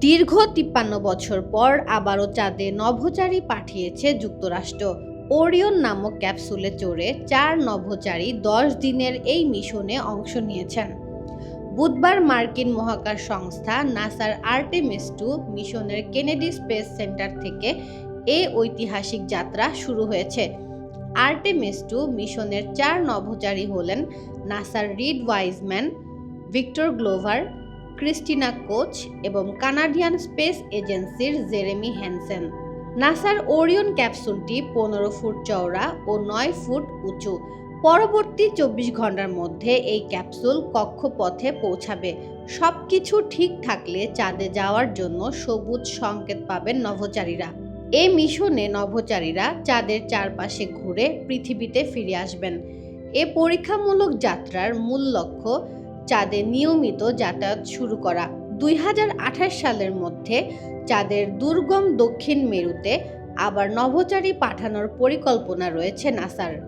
দীর্ঘ ৫৩ বছর পর আবারও চাঁদে নভোচারী পাঠিয়েছে যুক্তরাষ্ট্র। ওরিয়ন নামক ক্যাপসুলে চড়ে ৪ নভোচারী ১০ দিনের এই মিশনে অংশ নিয়েছেন। বুধবার মার্কিন মহাকাশ সংস্থা নাসার আর্টেমিস ২ মিশনের কেনেডি স্পেস সেন্টার থেকে এই ঐতিহাসিক যাত্রা শুরু হয়েছে। আর্টেমিস ২ মিশনের ৪ নভোচারী হলেন নাসার Reid Wiseman, Victor Glover, Christina Koch এবং কানাডিয়ান স্পেস এজেন্সির জেরেমি হ্যানসেন। নাসার ওরিয়ন ক্যাপসুলটি ১৫ ফুট চওড়া ও ৯ ফুট উঁচু। পরবর্তী ২৪ ঘন্টার মধ্যে এই ক্যাপসুল কক্ষপথে পৌঁছাবে। সবকিছু ঠিক থাকলে চাঁদে যাওয়ার জন্য সবুজ সংকেত পাবেন নভোচারীরা। এই মিশনে নভোচারীরা চাঁদের চারপাশে ঘুরে পৃথিবীতে ফিরে আসবেন। এ পরীক্ষামূলক যাত্রার মূল লক্ষ্য চাঁদে নিয়মিত যাতায়াত শুরু করা। ২০২৮ সালের মধ্যে চাঁদের দুর্গম দক্ষিণ মেরুতে আবার নভোচারী পাঠানোর পরিকল্পনা রয়েছে নাসার।